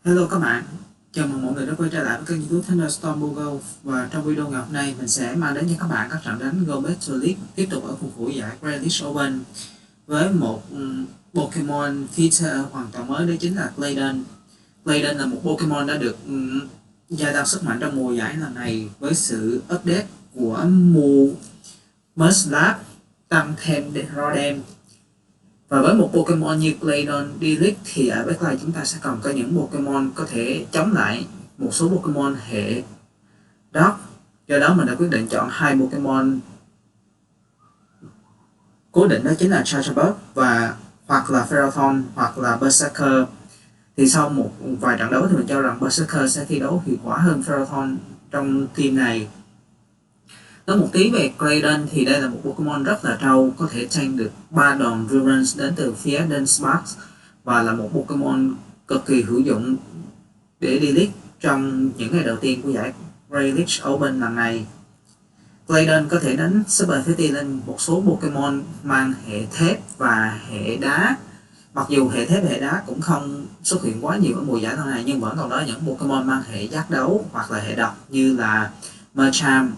Hello các bạn, chào mừng mọi người đã quay trở lại với kênh YouTube Thunderstorm Go. Và trong video ngày hôm nay mình sẽ mang đến cho các bạn các trận đánh Go Battle League tiếp tục ở khuôn khổ giải Grealish Open với một Pokemon feature hoàn toàn mới, đó chính là Claydon. Claydon là một Pokemon đã được gia tăng sức mạnh trong mùa giải lần này với sự update của Mew Musclap tăng thêm Rodem. Và với một Pokemon như Claydon D-League thì ở backline chúng ta sẽ còn có những Pokemon có thể chống lại một số Pokemon hệ Dark. Do đó mình đã quyết định chọn hai Pokemon cố định, đó chính là Charjabug và hoặc là Ferrothorn hoặc là Berserker. Thì sau một vài trận đấu thì mình cho rằng Berserker sẽ thi đấu hiệu quả hơn Ferrothorn trong team này. Nói một tí về Claydon thì đây là một Pokemon rất là trâu, có thể tank được 3 đòn Rurance đến từ phía Dunsparce và là một Pokemon cực kỳ hữu dụng để D-League trong những ngày đầu tiên của giải Grealish Open lần này. Claydon có thể đánh Super Fetty lên một số Pokemon mang hệ thép và hệ đá. Mặc dù hệ thép và hệ đá cũng không xuất hiện quá nhiều ở mùa giải lần này, nhưng vẫn còn đó những Pokemon mang hệ giác đấu hoặc là hệ độc như là Machamp,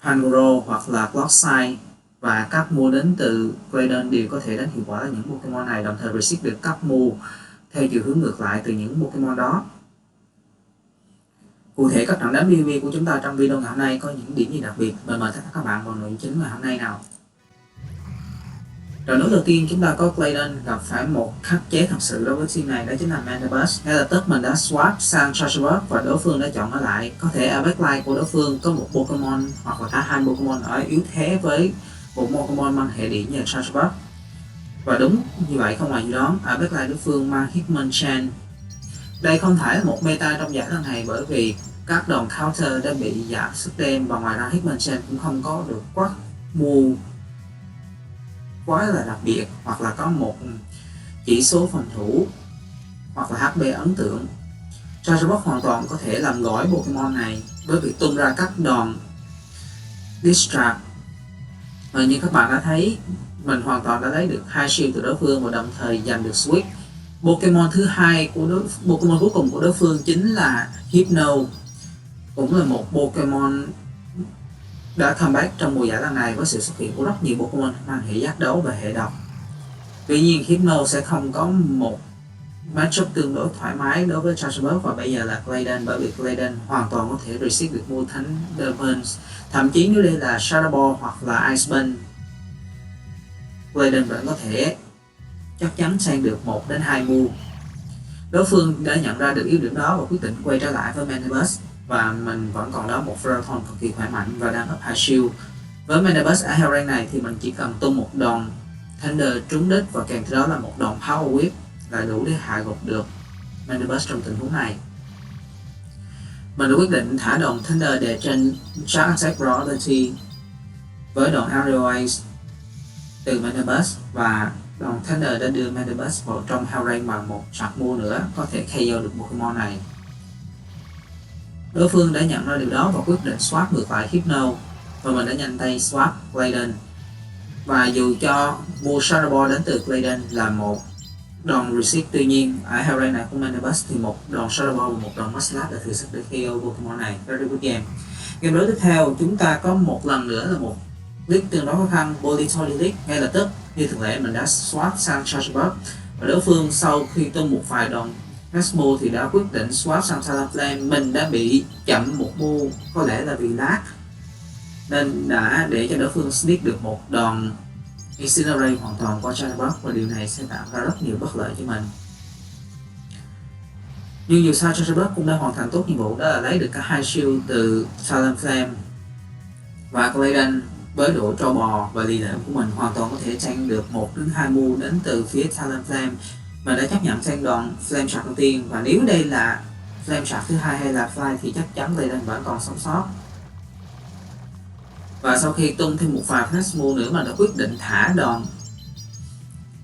Pangoro hoặc là Clockside, và các mua đến từ Claydon đều có thể đánh hiệu quả ở những Pokemon này, đồng thời receive được các mua theo chiều hướng ngược lại từ những Pokemon đó. Cụ thể các trận đánh PvP của chúng ta trong video ngày hôm nay có những điểm gì đặc biệt, mời các bạn vào nội dung chính ngày hôm nay nào. Trận đấu đầu tiên chúng ta có Claydon gặp phải một khắc chế thật sự đối với team này, đó chính là Mandibuzz. Ngay lập tức mình đã swap sang Charjabug và đối phương đã chọn ở lại. Có thể ở backline của đối phương có một Pokemon hoặc là cả hai Pokemon ở yếu thế với một Pokemon mang hệ điện như là Charjabug. Và đúng như vậy, không ngoài dự đoán, ở backline đối phương mang Hitmonchan. Đây không phải là một meta trong giải lần này bởi vì các đòn counter đã bị giảm sức đêm, và ngoài ra Hitmonchan cũng không có được quát move quá là đặc biệt hoặc là có một chỉ số phòng thủ hoặc là HP ấn tượng. Charjabug hoàn toàn có thể làm gỏi Pokemon này với việc tung ra các đòn Distract. Và như các bạn đã thấy, mình hoàn toàn đã lấy được 2 shield từ đối phương và đồng thời giành được Switch. Pokemon thứ hai của Pokemon cuối cùng của đối phương chính là Hypno, cũng là một Pokemon đã comeback trong mùa giải lần này với sự xuất hiện của rất nhiều Pokemon mang hệ giác đấu và hệ độc. Tuy nhiên Hypno sẽ không có một matchup tương đối thoải mái đối với Charjabug và bây giờ là Claydon, bởi vì Claydon hoàn toàn có thể receive được mua Thunder Punch. Thậm chí nếu đây là Shadow Ball hoặc là Ice Punch, Claydon vẫn có thể chắc chắn sang được 1 đến 2 move. Đối phương đã nhận ra được yếu điểm đó và quyết định quay trở lại với Mandibuzz, và mình vẫn còn đó một Ferrothorn cực kỳ khỏe mạnh và đang up high shield. Với Mandibuzz ở hell rank này thì mình chỉ cần tung một đòn Thunder trúng đích và kèm theo đó là một đòn Power Whip là đủ để hạ gục được Mandibuzz trong tình huống này. Mình đã quyết định thả đòn Thunder để trên Shark Attack Raw Ability với đòn Aerial Ace từ Mandibuzz, và đòn Thunder đã đưa Mandibuzz vào trong hell rank bằng một sạc mua nữa, có thể KO được Pokemon này. Đối phương đã nhận ra điều đó và quyết định swap ngược lại Hypno, và mình đã nhanh tay swap Claydon. Và dù cho mua Shadow Ball đến từ Claydon là một đòn receive, tuy nhiên ở hell rank này của Mandibuzz thì một đòn Shadow Ball và một đòn Musclap đã thử sức để KO Pokemon này. Very good game. Game đấu tiếp theo chúng ta có một lần nữa là một league tương đối khó khăn, Politoed League. Ngay lập tức như thường lệ mình đã swap sang Charjabug, và đối phương sau khi tung một vài đòn Nesmo thì đã quyết định swap sang Talonflame. Mình đã bị chậm một move, có lẽ là vì lag, nên đã để cho đối phương sneak được một đòn Incinerate hoàn toàn qua Charjabug, và điều này sẽ tạo ra rất nhiều bất lợi cho mình. Nhưng dù sao Charjabug cũng đã hoàn thành tốt nhiệm vụ, đó là lấy được cả 2 shield từ Talonflame, và Claydon với độ trâu bò và lì lợm của mình hoàn toàn có thể tank được 1 đến 2 move đến từ phía Talonflame. Mình đã chấp nhận tank đòn Flame Shark đầu tiên, và nếu đây là Flame Shark thứ hai hay là Fly thì chắc chắn Claydon vẫn còn sống sót. Và sau khi tung thêm một vài Nesmo nữa, mình đã quyết định thả đòn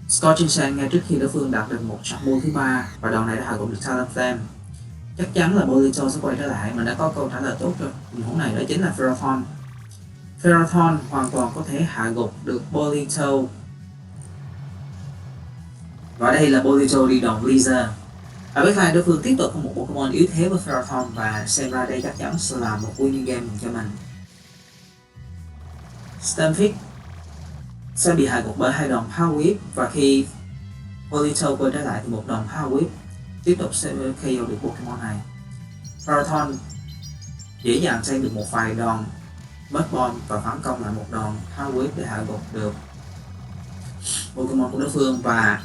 Scorching Sand ngay trước khi đối phương đạt được một shark move thứ ba, và đòn này đã hạ gục được Talonflame. Chắc chắn là Politoed sẽ quay trở lại. Mình đã có câu trả lời tốt cho tình huống này, đó chính là Ferrothorn. Ferrothorn hoàn toàn có thể hạ gục được Politoed, và đây là Politoed đi đòn Laser. Ở backline đối phương tiếp tục có một Pokemon yếu thế với Ferrothorn và xem ra đây chắc chắn sẽ là một winning game cho mình. Stunfisk sẽ bị hạ gục bởi hai đòn Power Whip, và khi Polito quay trở lại thì một đòn Power Whip tiếp tục sẽ KO được Pokemon này. Ferrothorn dễ dàng xây được một vài đòn Mud Bomb và phản công lại một đòn Power Whip để hạ gục được Pokemon của đối phương, và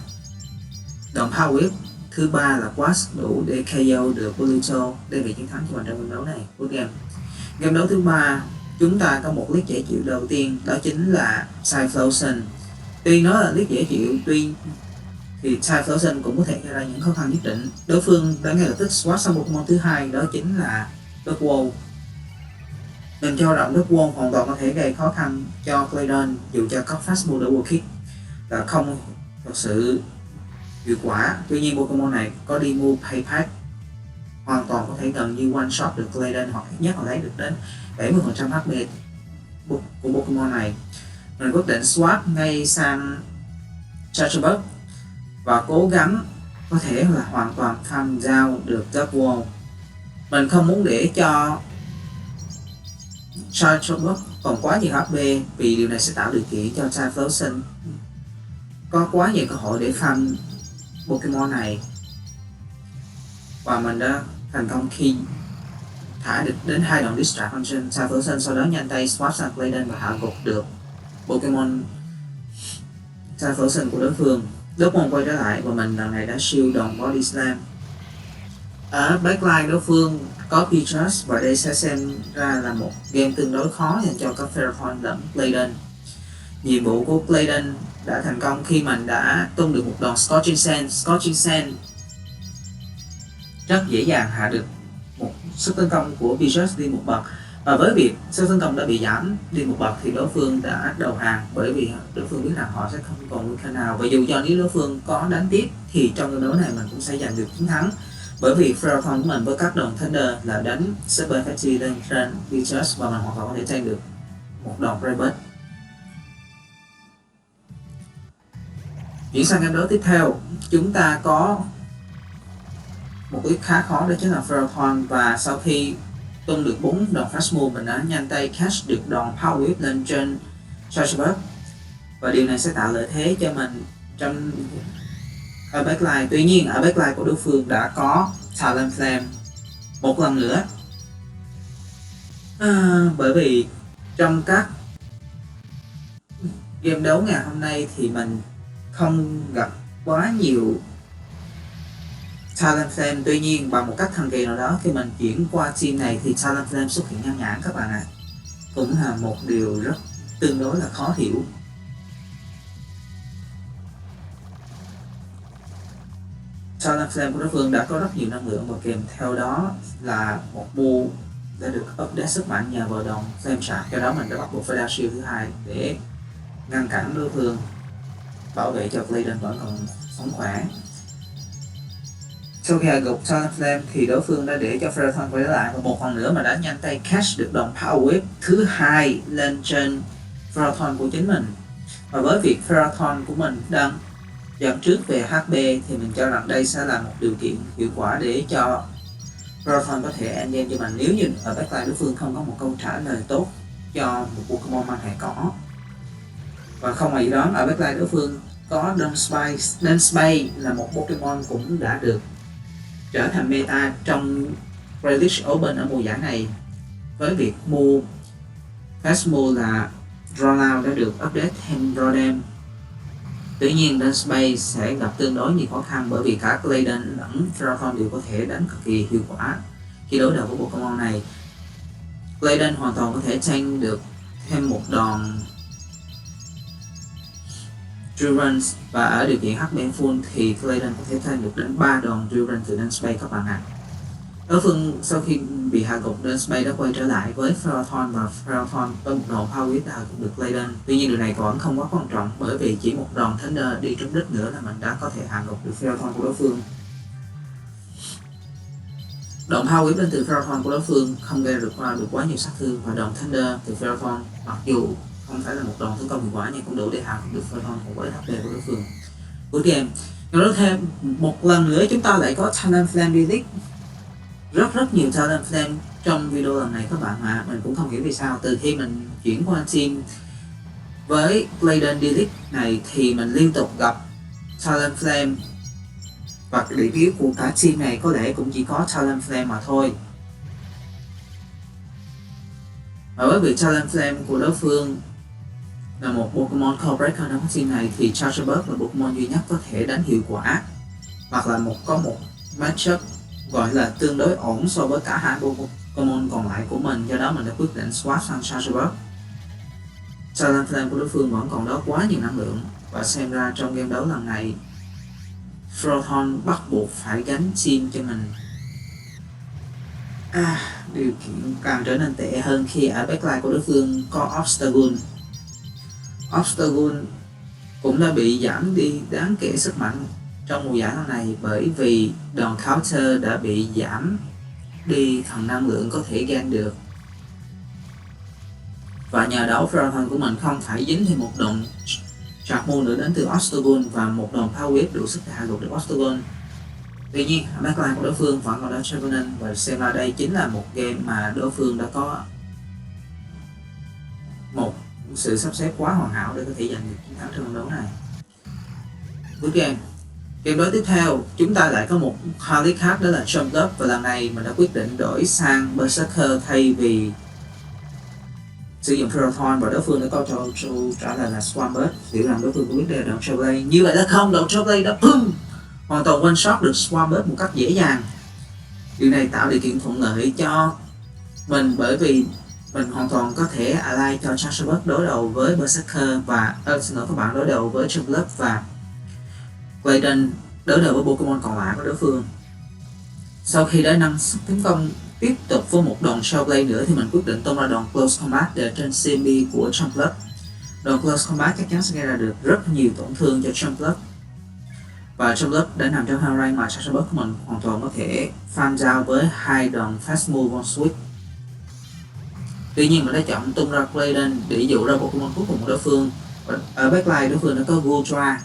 đòn Power Whip thứ ba là Quash đủ để KO được Polito để bị chiến thắng cho mình trong game đấu này. Cuối game đấu thứ ba, chúng ta có một list dễ chịu đầu tiên, đó chính là Typhlosion. Tuy nó là list dễ chịu, thì Typhlosion cũng có thể gây ra những khó khăn nhất định. Đối phương đã ngay lập tức swap sang Pokemon thứ hai, đó chính là Duckworth. Mình cho rằng Duckworth hoàn toàn có thể gây khó khăn cho Claydon dù cho có Fast Move Double Kick là không thực sự hiệu quả. Tuy nhiên Pokemon này có đi mua Payback, hoàn toàn có thể gần như one shot được Claydon, hoặc ít nhất là lấy được đến 70% HP của Pokemon này. Mình quyết định swap ngay sang Charjabug và cố gắng có thể là hoàn toàn farm down được Duckworth. Mình không muốn để cho Charjabug còn quá nhiều HP, vì điều này sẽ tạo điều kiện cho Typhlosion có quá nhiều cơ hội để farm Pokemon này, và mình đã thành công khi thả được đến hai đòn Distract trên Typhlosion, sau đó nhanh tay swap sang Claydon và hạ gục được Pokemon Typhlosion của đối phương. Duckworth quay trở lại và mình lần này đã shield đòn Body Slam. Ở backline đối phương có Peaches, và đây sẽ xem ra là một game tương đối khó dành cho các Ferrothorn lẫn Claydon. Nhiệm vụ của Claydon đã thành công khi mình đã tung được một đòn Scorching Sand. Scorching Sand rất dễ dàng hạ được một sức tấn công của Peaches đi một bậc, và với việc sức tấn công đã bị giảm đi một bậc thì đối phương đã đầu hàng, bởi vì đối phương biết rằng họ sẽ không còn nguy cơ nào, và dù cho nếu đối phương có đánh tiếp thì trong trận đấu này mình cũng sẽ giành được chiến thắng, bởi vì Ferrothorn của mình với các đòn Thunder là đánh Super Effective lên trên Peaches, và mình hoàn toàn có thể tranh được một đòn Brave. Chuyển sang game đấu tiếp theo, chúng ta có một clip khá khó, đó chính là Ferrothorn, và sau khi tung được 4 đòn Fast Move, mình đã nhanh tay catch được đòn Power Whip lên trên Charjabug, và điều này sẽ tạo lợi thế cho mình trong ở backline. Tuy nhiên ở backline của đối phương đã có Talonflame một lần nữa, bởi vì trong các game đấu ngày hôm nay thì mình không gặp quá nhiều Talonflame. Tuy nhiên bằng một cách thần kỳ nào đó, khi mình chuyển qua team này thì Talonflame xuất hiện nhan nhản các bạn ạ. Cũng là một điều rất tương đối là khó hiểu. Talonflame của đối phương đã có rất nhiều năng lượng, và kèm theo đó là một move đã được update sức mạnh nhờ vào đòn Flame Shot. Do đó mình đã bắt buộc phải đa shield thứ hai để ngăn cản đối phương, bảo vệ cho Claydon vẫn còn sống khỏe. Sau khi hạ gục Talonflame thì đối phương đã để cho Ferrothorn quay lại, và một lần nữa mà đã nhanh tay catch được đòn Power Whip thứ hai lên trên Ferrothorn của chính mình. Và với việc Ferrothorn của mình đang dẫn trước về HP thì mình cho rằng đây sẽ là một điều kiện hiệu quả để cho Ferrothorn có thể endgame cho mình, nếu như ở backline đối phương không có một câu trả lời tốt cho một Pokemon mang hệ cỏ. Và không ngoài đó, ở backline đối phương có Dunsparce. Dunsparce là một Pokemon cũng đã được trở thành meta trong British Open ở mùa giải này, với việc mua Fast Move là Rollout đã được update thêm Rodem. Tuy nhiên Dunsparce sẽ gặp tương đối nhiều khó khăn, bởi vì cả Claydon lẫn Ferrothorn đều có thể đánh cực kỳ hiệu quả khi đối đầu với Pokemon này. Claydon hoàn toàn có thể tranh được thêm một đòn Durance, và ở điều kiện HP full thì Claydon có thể thêm được đến 3 đòn Durance từ Dunsparce các bạn ạ. Đối phương sau khi bị hạ gục, Dunsparce đã quay trở lại với Ferrothorn, và Ferrothorn với một đòn Power Whip đã hạ gục được Claydon. Tuy nhiên điều này vẫn không quá quan trọng, bởi vì chỉ một đòn Thunder đi trúng đích nữa là mình đã có thể hạ gục được Ferrothorn của đối phương. Đòn Power Whip đến từ Ferrothorn của đối phương không gây được quá nhiều sát thương, và đòn Thunder từ Ferrothorn mặc dù không phải là một đòn tấn công hiệu quả nhưng cũng đủ để hạ gục được Ferrothorn cùng với HP của đối phương. Cuối game, Rồi thêm một lần nữa chúng ta lại có Talonflame Delete. Rất nhiều Talonflame trong video lần này các bạn, mà mình cũng không hiểu vì sao từ khi mình chuyển qua team với Clayton Delete này thì mình liên tục gặp Talonflame, và cái điểm yếu của cả team này có lẽ cũng chỉ có Talonflame mà thôi. Và với việc Talonflame của đối phương là một Pokemon Core Breaker trong team này thì Charjabug là Pokemon duy nhất có thể đánh hiệu quả, hoặc là có một matchup gọi là tương đối ổn so với cả hai Pokemon còn lại của mình, do đó mình đã quyết định swap sang Charjabug. Talonflame của đối phương vẫn còn đó quá nhiều năng lượng, và xem ra trong game đấu lần này Proton bắt buộc phải gánh team cho mình. Điều kiện càng trở nên tệ hơn khi ở backline của đối phương có Obstagoon. Obstagoon cũng đã bị giảm đi đáng kể sức mạnh trong mùa giải lần này, bởi vì đòn counter đã bị giảm đi phần năng lượng có thể gain được. Và nhờ đó Proton của mình không phải dính thêm một đòn Shark Moon nữa đến từ Obstagoon và một đòn Power Whip đủ sức để hạ gục được Obstagoon. Tuy nhiên, backline của đối phương vẫn còn đó Trevenant, và xem ra đây chính là một game mà đối phương đã có một sự sắp xếp quá hoàn hảo để có thể giành được chiến thắng trong trận đấu này. Cuối game đấu tiếp theo chúng ta lại có một Harley khác, đó là Jumpluff, và lần này mình đã quyết định đổi sang Berserker thay vì sử dụng Proton, và đối phương đã có cho trả lời là Swampert. Hiểu rằng đối phương cũng biết đây là đòn Shockwave, như vậy là không, đòn Shockwave đã hoàn toàn one shot được Swampert một cách dễ dàng. Điều này tạo điều kiện thuận lợi cho mình, bởi vì mình hoàn toàn có thể ally cho Charjabug đối đầu với Berserker, và xin lỗi các bạn, đối đầu với Jumpluff, và Clayton đối đầu với Pokemon còn lại của đối phương. Sau khi đã năng sức tấn công tiếp tục với một đòn Shockwave nữa thì mình quyết định tung ra đòn Close Combat để trên CMB của Jumpluff. Đòn Close Combat chắc chắn sẽ gây ra được rất nhiều tổn thương cho Jumpluff, và Jumpluff đã nằm trong hand range mà Charjabug của mình hoàn toàn có thể farm down với hai đòn Fast Move on Switch. Tuy nhiên mình đã chọn tung ra Clayton để dụ ra Pokemon cuối cùng của đối phương. Ở backline đối phương đã có Gudra.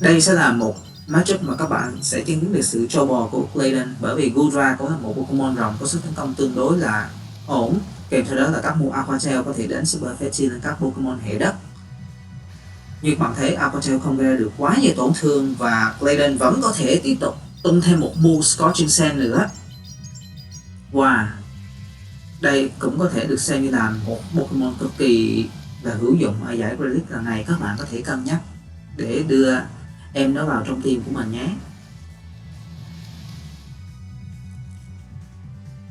Đây sẽ là một matchup mà các bạn sẽ chứng kiến được sự trâu bò của Clayton, bởi vì Gudra cũng là một Pokemon rồng có sức tấn công tương đối là ổn, kèm theo đó là các move Aqua Tail có thể đánh Super Effective lên các Pokemon hệ đất. Như bạn thấy, Aqua Tail không gây ra được quá nhiều tổn thương, và Clayton vẫn có thể tiếp tục tung thêm một move Scorching Sand nữa. Wow, đây cũng có thể được xem như là một Pokemon cực kỳ là hữu dụng ở giải Relic lần này. Các bạn có thể cân nhắc để đưa em nó vào trong team của mình nhé.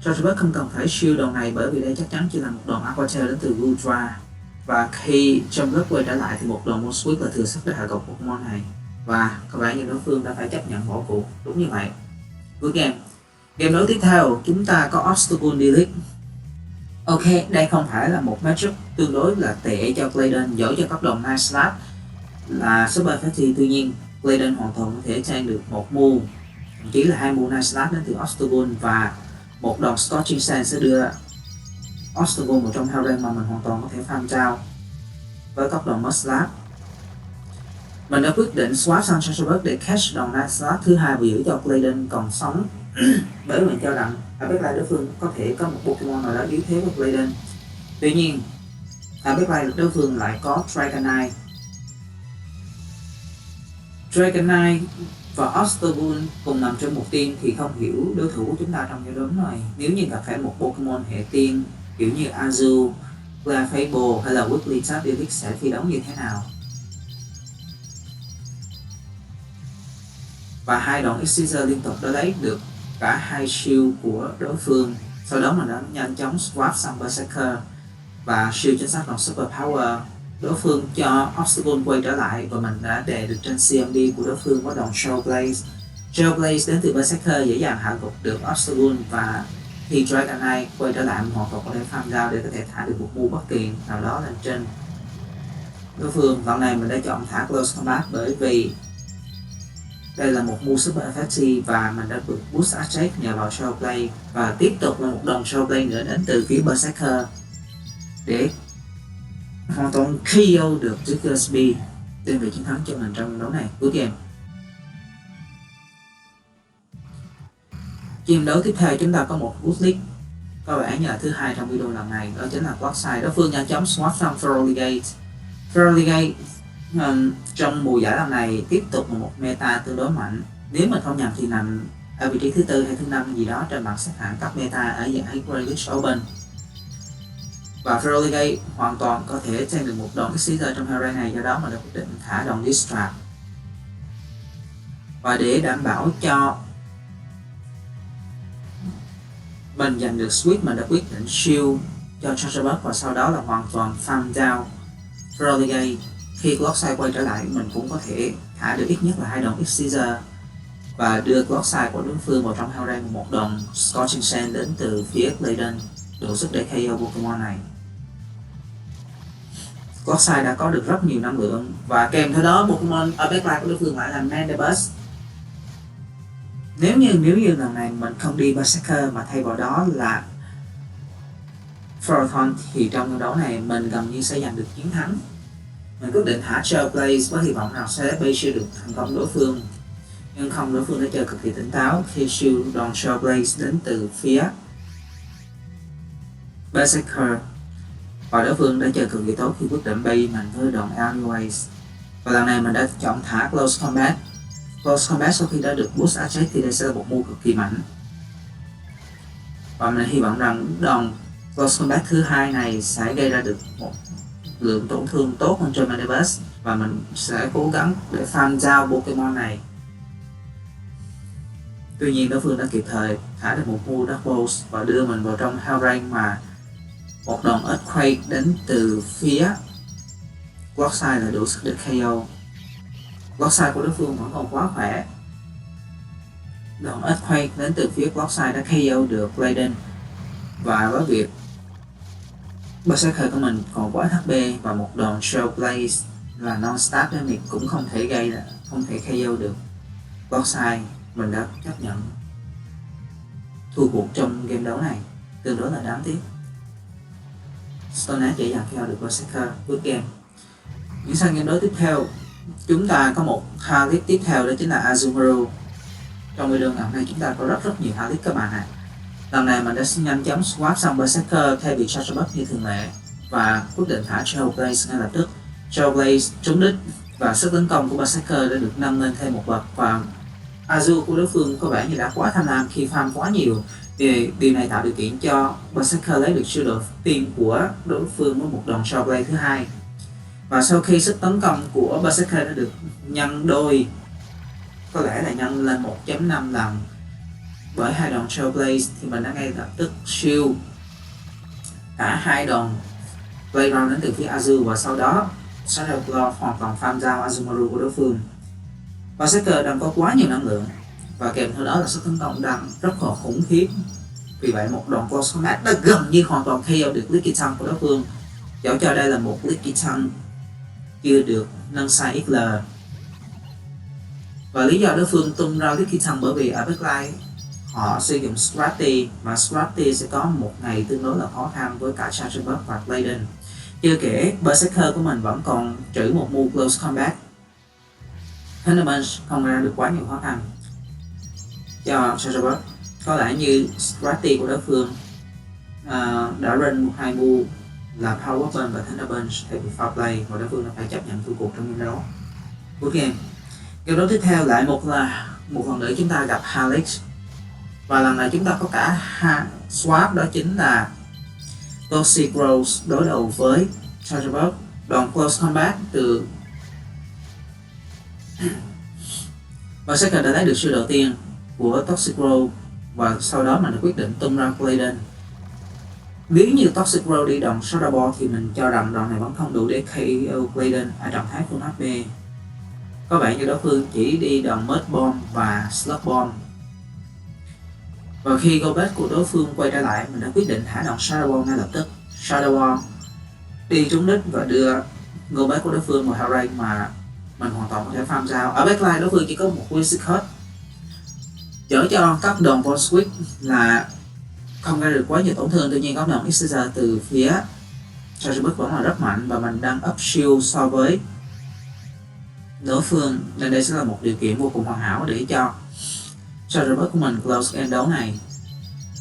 Charjabug không cần phải shield đòn này, bởi vì đây chắc chắn chỉ là một đòn Aqua Tail đến từ Gudra, và khi Jumpluff quay trở lại thì một đòn Moon Switch là thừa sức để hạ gục Pokemon này, và có vẻ như đối phương đã phải chấp nhận bỏ cuộc. Đúng như vậy. Cuối game đấu tiếp theo chúng ta có Obstagoon Delete. Ok, đây không phải là một matchup tương đối là tệ cho Clayton, dẫu cho cấp đòn Night Slap là Super Effective. Tuy nhiên Clayton hoàn toàn có thể trang được một move, thậm chí là hai move Night Slap đến từ Obstagoon, và một đòn Scorching Sand sẽ đưa Obstagoon vào trong hell range mà mình hoàn toàn có thể farm down với cấp đòn Mud Slap. Mình đã quyết định swap sang Charjabug để catch đòn Night Slap thứ hai và giữ cho Clayton còn sống, bởi mình cho rằng ở backline đối phương có thể có một Pokemon nào đó yếu thế với Clayton. Tuy nhiên ở backline đối phương lại có Dragonite. Dragonite và Obstagoon cùng nằm trong một team thì không hiểu đối thủ của chúng ta trong giao đấu này. Nếu như gặp phải một Pokemon hệ tiên kiểu như Azul, Clefable hay là Wigglytuff, Delix sẽ thi đấu như thế nào? Và hai đòn Exceeder liên tục đã lấy được cả hai shield của đối phương. Sau đó mình đã nhanh chóng swap sang Berserker và shield chính xác đòn Super Power. Đối phương cho Obstagoon quay trở lại và mình đã đè được trên CMB của đối phương với đòn Trailblaze. Trailblaze đến từ Berserker dễ dàng hạ gục được Obstagoon, và khi Dragonite quay trở lại mình hoàn toàn có thể farm down để có thể thả được một move bất kỳ nào đó lên trên đối phương. Lần này mình đã chọn thả Close Combat bởi vì đây là một move Super Effective và mình đã được boost attack nhờ vào Trailblaze, và tiếp tục là một đòn Trailblaze nữa đến từ phía Berserker để hoàn toàn KO được Triggersby đem về chiến thắng cho mình trong đấu này. Cuối game Game đấu tiếp theo chúng ta có một bootleg có vẻ như là thứ hai trong video lần này, đó chính là Clockside. Đối phương nhanh chóng swap sang Ferrogate. Ferrogate trong mùa giải lần này tiếp tục một meta tương đối mạnh, nếu mình không nhầm thì nằm ở vị trí thứ tư hay thứ năm gì đó trên bảng xếp hạng cấp meta ở giải Greenwich Open. Và Ferrogate hoàn toàn có thể trang được một đòn Exeter trong Hellrain này, do đó mình đã quyết định thả đòn Distract. Và để đảm bảo cho mình giành được Sweep, mình đã quyết định shield cho Chargerbug và sau đó là hoàn toàn farm down Ferrogate. Khi Clockside quay trở lại, mình cũng có thể thả được ít nhất là 2 đòn Exeter và đưa Clockside của đối phương vào trong Hellrain một đòn Scorching Sand đến từ phía Clayden đủ sức để KO Pokemon này. Clockside đã có được rất nhiều năng lượng và kèm theo đó Pokemon ở backline của đối phương lại là Mandibuzz. Nếu như lần này mình không đi Berserker mà thay vào đó là Ferrothorn thì trong trận đấu này mình gần như sẽ giành được chiến thắng. Mình quyết định thả Trailblaze với hy vọng rằng sẽ bay shield được thành công đối phương, nhưng không, đối phương đã chơi cực kỳ tỉnh táo khi shield đòn Trailblaze đến từ phía Berserker và đối phương đã chơi cực kỳ tốt khi quyết định bay mình với đòn Anyways. Và lần này mình đã chọn thả Close Combat. Close Combat sau khi đã được boost attack thì đây sẽ là một move cực kỳ mạnh. Và mình hy vọng rằng đòn Close Combat thứ hai này sẽ gây ra được một lượng tổn thương tốt hơn cho Mandibuzz và mình sẽ cố gắng để farm down Pokemon này. Tuy nhiên đối phương đã kịp thời thả được một move Dark Pulse và đưa mình vào trong Hellrain mà một đòn Earthquake đến từ phía Clockside là đủ sức để KO. Clockside của đối phương vẫn còn quá khỏe. Đòn Earthquake đến từ phía Clockside đã KO được Clayden và với việc Berserker của mình còn quá HP và một đòn Trailblaze là non-stop damage cũng không thể KO được Clockside, mình đã chấp nhận thua cuộc trong game đấu này, tương đối là đáng tiếc. Stone Age dễ dàng KO được Berserker cuối game. Những sang game đấu tiếp theo, chúng ta có một Harlith tiếp theo, đó chính là Azumarill. Trong video ngày hôm nay chúng ta có rất nhiều Harlith các bạn ạ. Lần này mình đã nhanh chóng swap sang Berserker thay vì Chargerbug như thường lệ và quyết định thả Trailblaze ngay lập tức. Trailblaze trúng đích và sức tấn công của Berserker đã được nâng lên thêm một bậc và Azu của đối phương có vẻ như đã quá tham lam khi farm quá nhiều. Điều này tạo điều kiện cho Berserker lấy được shield đầu tiên của đối phương với một đòn Trailblaze thứ hai. Và sau khi sức tấn công của Berserker đã được nhân đôi, có lẽ là nhân lên 1.5 lần bởi hai đòn Trailblaze, thì mình đã ngay lập tức shield cả hai đòn Playground đến từ phía Azu và sau đó Shadow Claw hoàn toàn farm down Azumarill của đối phương. Berserker đang có quá nhiều năng lượng và kèm theo đó là sức tấn công đang rất là khủng khiếp. Vì vậy một đòn Close Combat đã gần như hoàn toàn KO được Lickitung của đối phương, dẫu cho đây là một Lickitung chưa được nâng size XL. Và lý do đối phương tung ra Lickitung bởi vì ở backline họ sử dụng Scrafty và Scrafty sẽ có một ngày tương đối là khó khăn với cả Chargerbug và Clayden. Chưa kể Berserker của mình vẫn còn trữ một move Close Combat. Thunderbolt không ra được quá nhiều khó khăn cho Chargerbug. Có lẽ như Scrafty của đối phương đã run một hai move là Power Weapon và Thunderbolt thay vì Foul Play và đối phương đã phải chấp nhận thua cuộc trong game đấu. Cuối game đấu tiếp theo lại một lần nữa chúng ta gặp Halix. Và lần này chúng ta có cả swap, đó chính là Toxic Rose đối đầu với Chargerbug. Đòn Close Combat từ Berserker đã lấy được shield đầu tiên của Toxic Rose và sau đó mình đã quyết định tung ra Clayden. Nếu như Toxic Rose đi đòn Shadow Ball thì mình cho rằng đòn này vẫn không đủ để KO Clayden ở trạng thái full HP. Có vẻ như đối phương chỉ đi đòn Mud Bomb và Slug Bomb. Và khi Golbat của đối phương quay trở lại, mình đã quyết định thả đòn Shadow Ball ngay lập tức. Shadow Ball đi trúng đích và đưa Golbat của đối phương vào Hellrain mà mình hoàn toàn có thể farm down. Ở backline đối phương chỉ có một Whimsicott, dẫu cho các đòn Ball Switch là không gây được quá nhiều tổn thương, tuy nhiên các đòn Exeter từ phía Chargerbug vẫn là rất mạnh và mình đang up shield so với đối phương, nên đây sẽ là một điều kiện vô cùng hoàn hảo để cho Chargerbot của mình close game đấu này.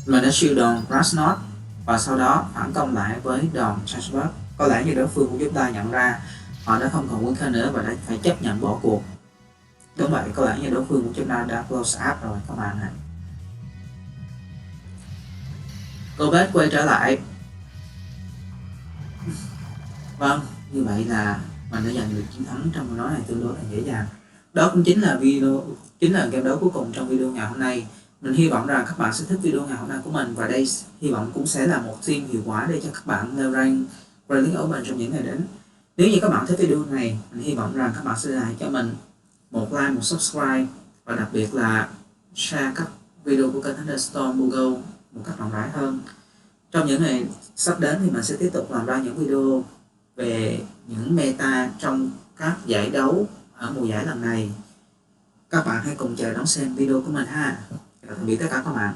Mình đã siêu đòn Krasnod và sau đó phản công lại với đòn Chargerbot. Có lẽ như đối phương của chúng ta nhận ra họ đã không còn Winker nữa và đã phải chấp nhận bỏ cuộc. Đúng vậy, có lẽ như đối phương của chúng ta đã close up rồi các bạn ạ. Corbett quay trở lại. Vâng, như vậy là mình đã giành được chiến thắng trong trận đấu này tương đối là dễ dàng. Đó cũng chính là game đấu cuối cùng trong video ngày hôm nay. Mình hy vọng rằng các bạn sẽ thích video ngày hôm nay của mình và đây hy vọng cũng sẽ là một team hiệu quả để cho các bạn leo rank League Open trong những ngày đến. Nếu như các bạn thích video này, mình hy vọng rằng các bạn sẽ để lại cho mình một like, một subscribe và đặc biệt là share các video của kênh Thunderstorm Bugo một cách rộng rãi hơn. Trong những ngày sắp đến thì mình sẽ tiếp tục làm ra những video về những meta trong các giải đấu ở mùa giải lần này. Các bạn hãy cùng chờ đón xem video của mình ha. Tạm biệt tất cả các bạn.